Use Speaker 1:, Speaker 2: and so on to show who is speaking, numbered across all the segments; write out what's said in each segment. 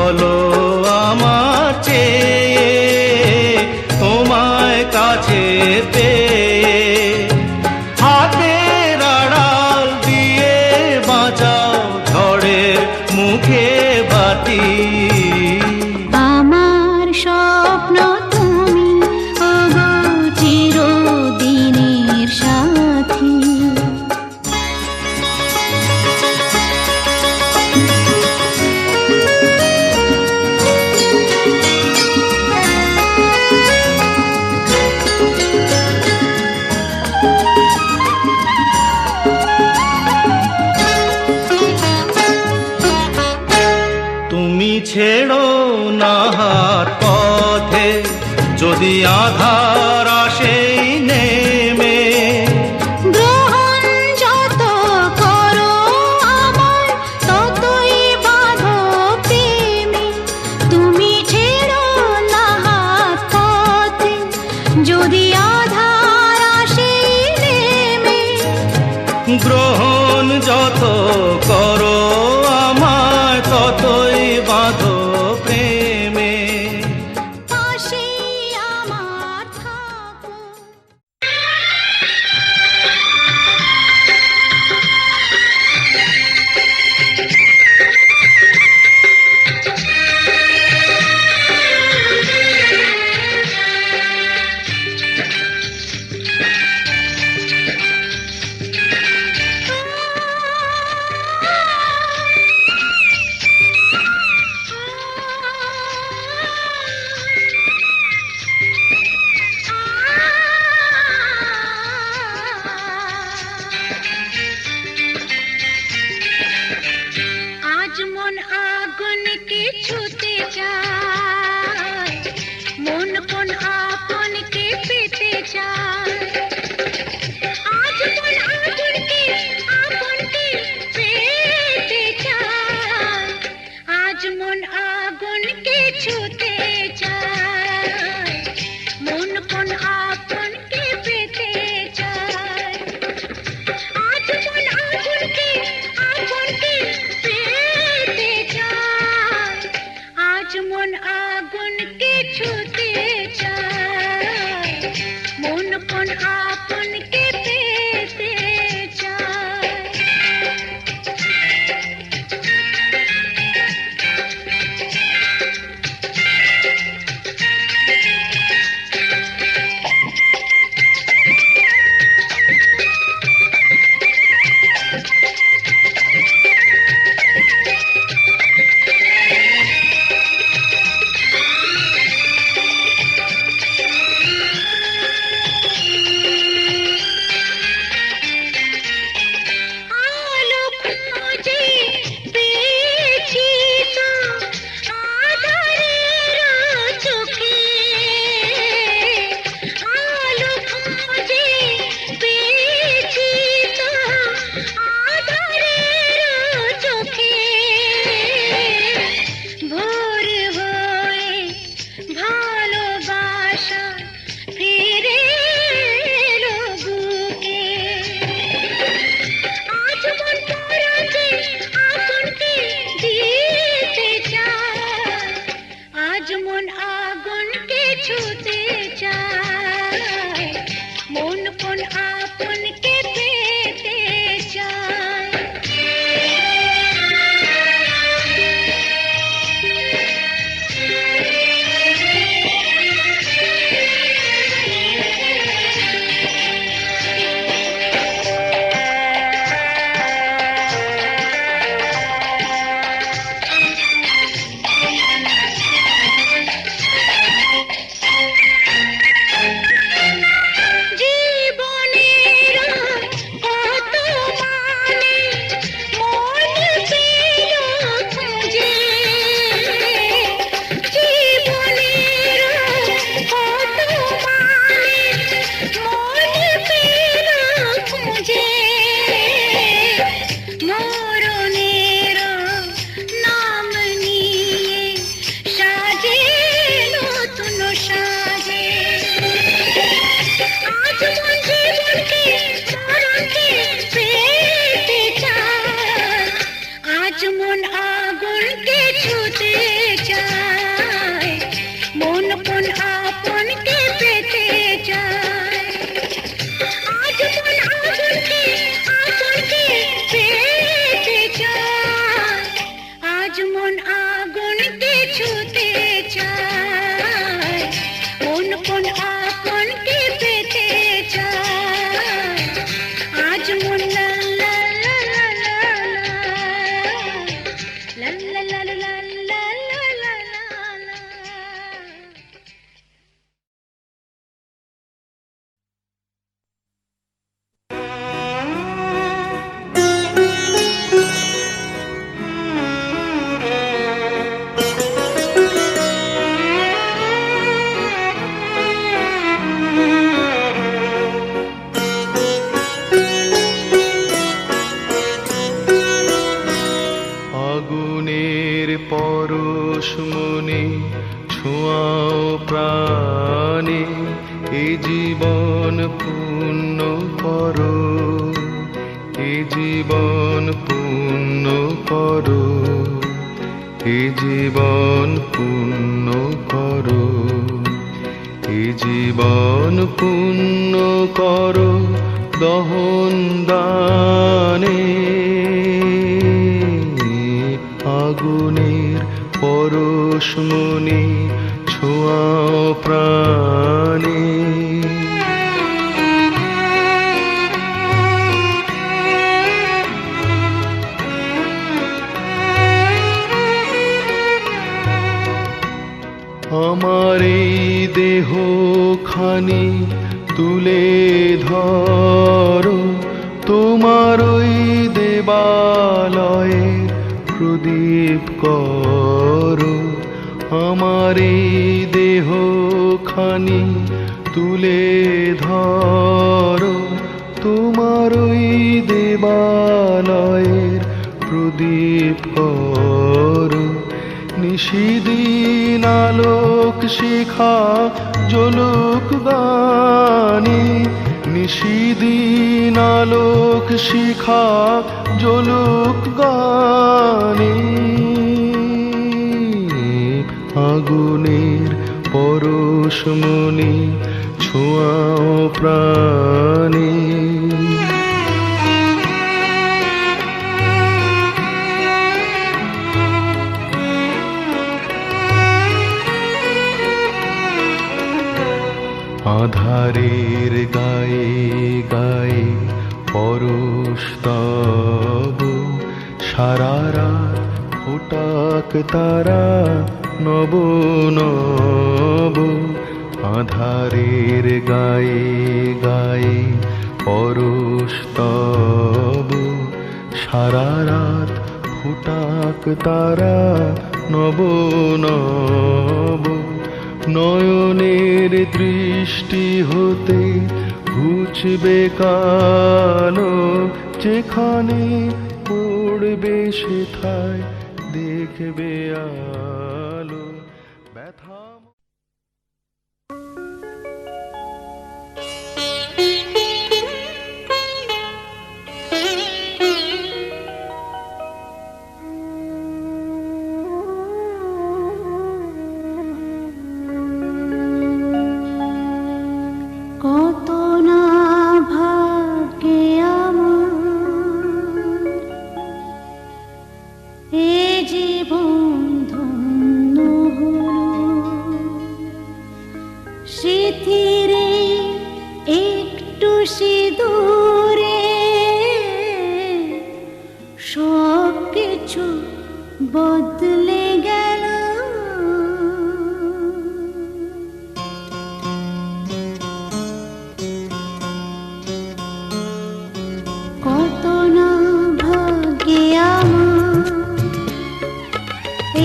Speaker 1: হলো আমার চেয়ে তোমায় কাছে পেয়ে। হাতের আড়াল দিয়ে বাঁচাও ঝড়ের মুখে বাতি।
Speaker 2: আমার স্বপ্ন তুমি ওগো চিরদিনের সাথী।
Speaker 1: তুমি ছেড়ো না হাত পথে যদি আধার আসে নেমে।
Speaker 2: গ্রহণ যত করো আমার ততই বাঁধো প্রেমে। তুমি ছেড়ো না হাত পথে যদি আধার আসে নেমে।
Speaker 1: গ্রহণ যত করো আমায় ততই বাঁধো প্রেমে।
Speaker 2: পাশে আমার থাকো। আজ মন আগুনকে ছুতে চায়, মন কোন আপনকে পেতে চায়। আজ মন আগুনকে আপনকে পেতে চায়, আজ মন আগুনকে ছুতে চায়, মন কোন আপনকে পেতে চায়। আজ মন আগুনকে আপনকে পেতে চায়, আজ মন আগুনকে ছুতে চায়, মন কোন আপনকে পেতে চায়। আলো খুঁজে পেয়েছি তো আঁধারের চোখে। আলো খুঁজে পেয়েছি তো আঁধারের চোখে। ভোর হয়ে ভালোবাসা ফিরে এলো বুকে। আজ মন পরাজে আপনকে দিতে চায়, আজ মন আগুনকে ছুতে চায়, মন কোন আপনকে পেতে চায়। ছুতে চায়, কোন কোন আপনকে পেতে চায়। আজ মন লা লা লা লা লা লা লা লা লা লা লা লা লা।
Speaker 1: আগুনের পরশ মনে ছোঁয়াও প্রাণে, এ জীবন পূর্ণ করো, এ জীবন পূর্ণ করো, এ জীবন পূর্ণ করো, এ জীবন পূর্ণ করো দহন দানে। আগুনের পরশ মনে ছোঁয়াও প্রাণে। আমার এই দেহ খানি তুলে ধরো, তোমার ওই দেবালয়ে প্রদীপ করো। আমার এই দেহ খানি তুলে ধরো, তোমার ওই দেবালয়ের প্রদীপ করো। নিশিদিন আলোক শিখা জ্বলুক গানে, নিশিদিন আলোক শিখা জ্বলুক গানে। আগুনের পরশ মনে ছোঁয়াও প্রাণে। আধারের গায়ে গায়ে পরশ তব, সারা রাত ফোটাক তারা নব নব। আধারের গায়ে গায়ে পরশ তব, সারা রাত ফোটাক তারা নব নব। নয়নের দৃষ্টি হতে ঘুচবে কালো, যেখানে পড়বে সেথায় দেখবে আলো। ব্যথা
Speaker 2: কত না ভাগ্যে আমার এ জীবন ধন্য হলো। স্মৃতিরে একটু সিঁদুরে সব কিছু বদলে গেল। কত না ভাগ্যে আমার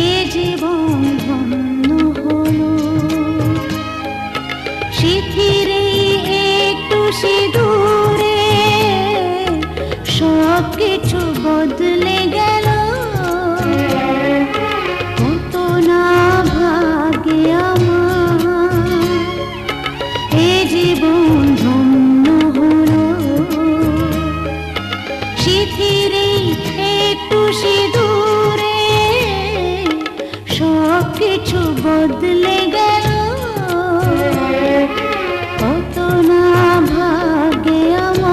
Speaker 2: এ জীবন ধন্য হলো। স্মৃতিরে একটু সিঁদুরে সব কিছু বদলে গেল। কত না ভাগ্যে আমার এ জীবন ধন্য হলো। স্মৃতিরে একটু সিঁদুরে সব কিছু বদলে গেল। কত না ভাগ্যে আমার।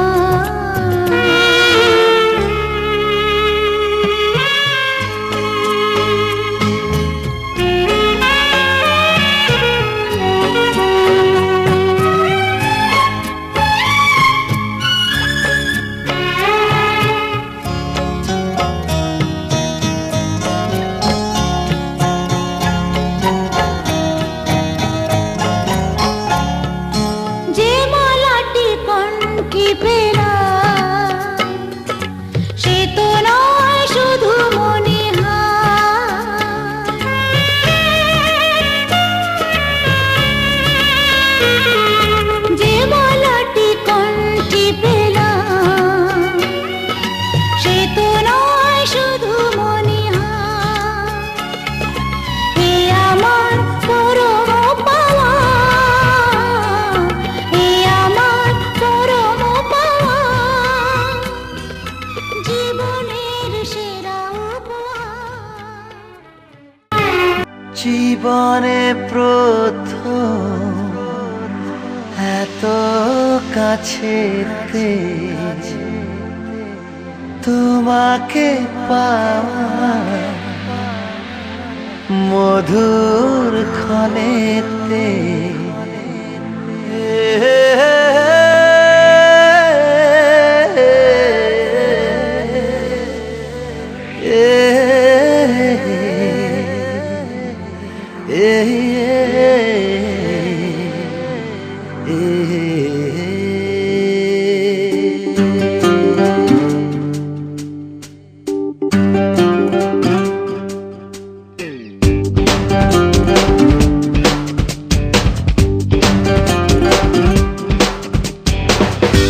Speaker 3: জীবনে প্রথম এত কাছেতে তোমাকে পাওয়া মধুর ক্ষণেতে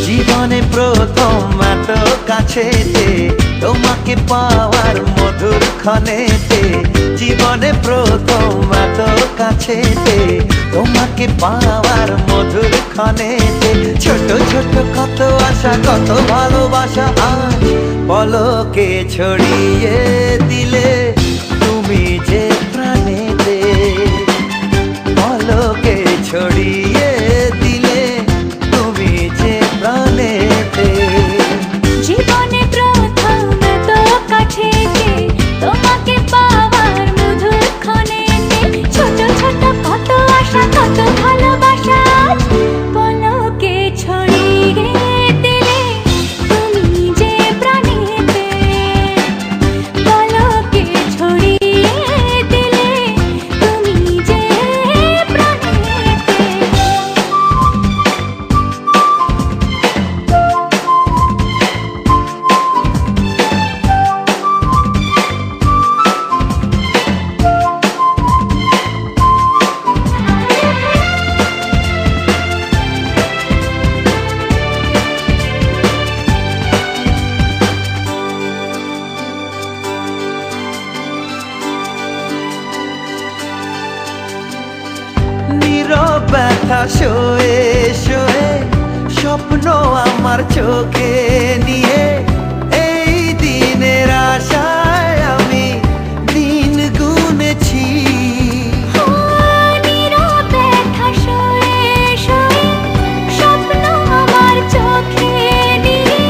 Speaker 3: জীবনে প্রথম এত কাছেতে তোমাকে পাওয়ার মধুর ক্ষণেতে জীবনে প্রথম এত কাছেতে তোমাকে পাওয়ার মধুর ক্ষণেতে ছোট ছোট কত আশা কত ভালোবাসা আজ পলকে ছড়িয়ে দিলে তুমি যে প্রাণেতে পলকে ছড়িয়ে দিলে তুমি যে প্রাণেতে
Speaker 2: জীবনে প্রথম তো কাছেতে তোমাকে পাওয়ার মধুর ক্ষণেতে ছোট ছোট কত আশা কত ভালোবাসা পলকে ছড়িয়ে দিলে তুমি যে প্রাণেতে পলকে ছড়িয়ে দিলে তুমি যে প্রাণেতে
Speaker 3: নীরব ব্যথা শোয়ে শোয়ে স্বপ্ন আমার চোখে নিয়ে এই দিনের আশায় আমি দিন গুনেছি
Speaker 2: নীরব ব্যথা শোয়ে শোয়ে স্বপ্ন আমার চোখে নিয়ে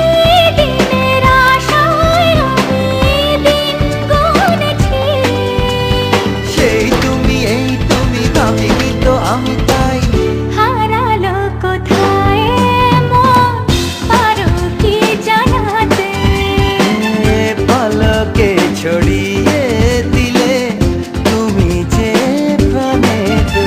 Speaker 2: এই দিনের আশায় আমি দিন গুনেছি
Speaker 3: সেই তুমি এই তুমি ভাবিনি তো আমি তাই
Speaker 2: হারালো কোথায় মন পারো কি জানাতে
Speaker 3: পলকে ছড়িয়ে দিলে তুমি যে প্রাণেতে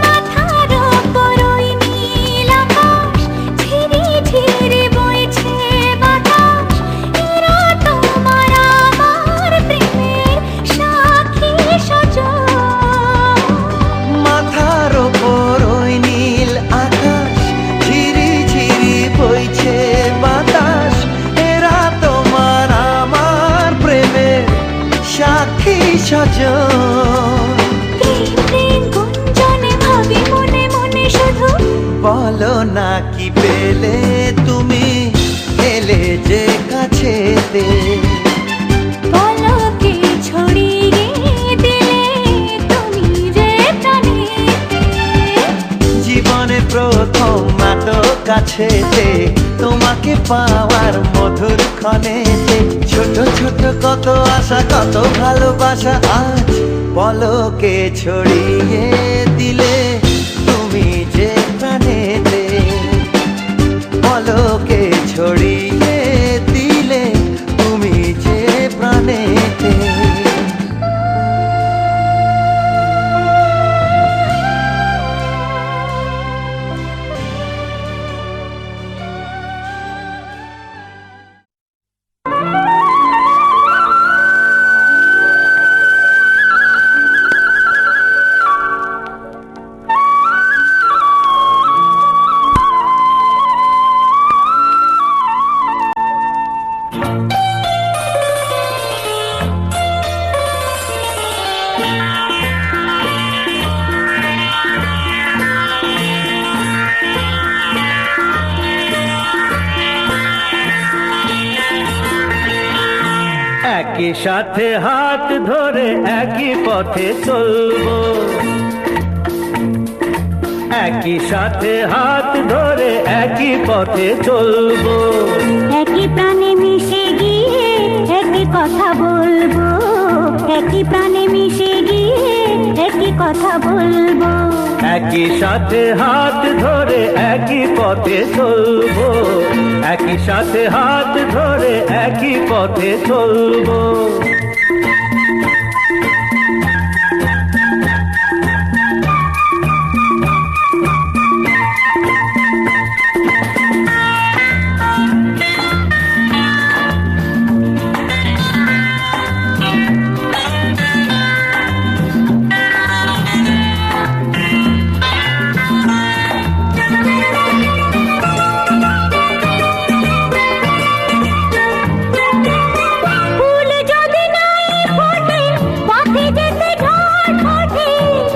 Speaker 2: মাথার উপর ওই নীল আকাশ ঝিরি ঝিরি বইছে বাতাস এরা তোমার আমার প্রেমের সাক্ষী সজন
Speaker 3: মাথার ওপর ওই নীল আকাশ ঝিরি ঝিরি বইছে বাতাস এরা তোমার আমার প্রেমের সাক্ষী স্বজন
Speaker 2: প্রেম প্রেম গুঞ্জনে ভাবি মনে মনে শুধু
Speaker 3: বলো না কি পেলে তুমি এলে যে কাছেতে
Speaker 2: পলকে ছড়িয়ে দিলে তুমি যে প্রাণেতে
Speaker 3: জীবনে প্রথম এত কাছেতে তোমাকে পাওয়ার মধুর ক্ষণেতে ছোট ছোট কত আশা কত ভালোবাসা আজ পলকে ছড়িয়ে দিলে তুমি যে প্রাণেতে পলকে ছড়িয়ে দিলে তুমি যে প্রাণেতে
Speaker 4: একই সাথে হাত ধরে একই পথে চলবো, একই সাথে হাত ধরে একই পথে চলবো।
Speaker 2: একই প্রাণে মিশে গিয়ে একই কথা বলবো, একই প্রাণে মিশে গিয়ে একই কথা বলবো।
Speaker 4: একই সাথে হাত ধরে একই পথে চলবো, একই সাথে হাত ধরে একই পথে চলবো।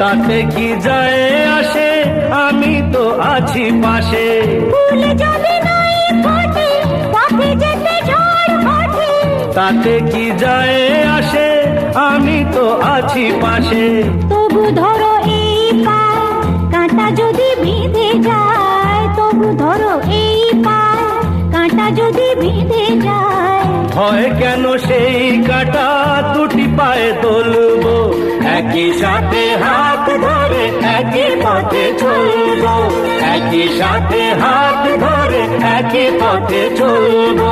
Speaker 4: তাতে কি যায় আসে, আমি তো আছি পাশে।
Speaker 2: ফুল যদি নাই ফোটে পথে যেতে ঝড় ওঠে,
Speaker 4: তাতে কি যায় আসে, আমি তো আছি পাশে।
Speaker 2: তবু ধরো এই পায় কাঁটা যদি বিঁধে যায়, তবু ধরো এই পায় কাঁটা যদি বিঁধে যায়।
Speaker 4: হয় কেন সেই কাঁটা দুটি পায়ে তুলবো, একই সাথে হাত ধরে একই পথে চলবো, একই সাথে হাত ধরে একই পথে চলবো।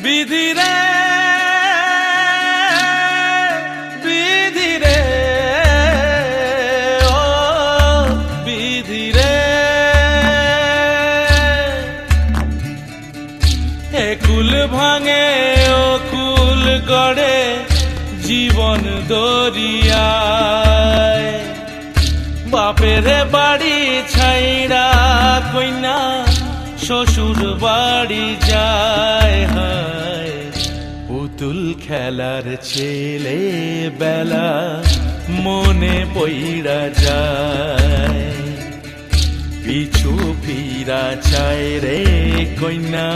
Speaker 1: বিধি রে বিধি রে ও বিধি রে, একুল ভাঙে ও কুল গড়ে জীবন দরিয়ায়। বাপের বাড়ি ছাইড়া কইনা শ্বশুর বাড়ি যায়, হায় পুতুল খেলার ছেলে বেলা মনে পইড়া যায়। পিছু ফিরা চায় রে কইনা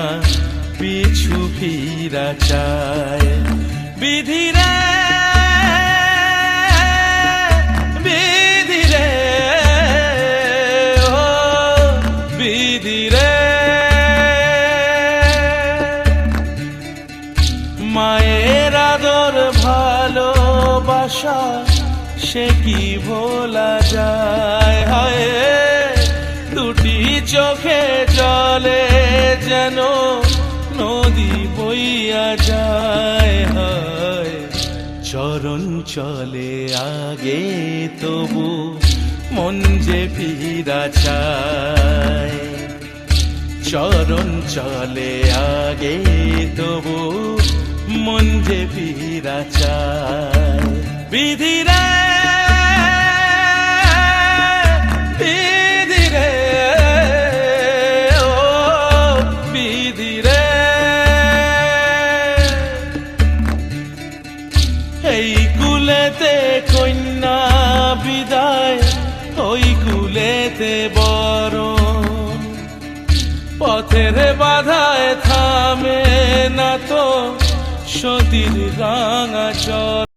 Speaker 1: পিছু ফিরা চায়। বিধি রে বিধি রে ও বিধি রে, মায়ের আদর ভালোবাসা সে কি ভোলা যায় হায় দুটি চোখে জলে যেন নদী বইয়া যায় হায় চরণ চলে আগে তবু মন যে ফিরা চায় চরণ চলে আগে তবু মন যে ফিরা চায় বিধিরে বিধিরে ও বিধিরে এই কুলেতে কন্যা বিদায় ওই কুলেতে বরণ পথের বাধায় থামে না তো সতীর রাঙা চর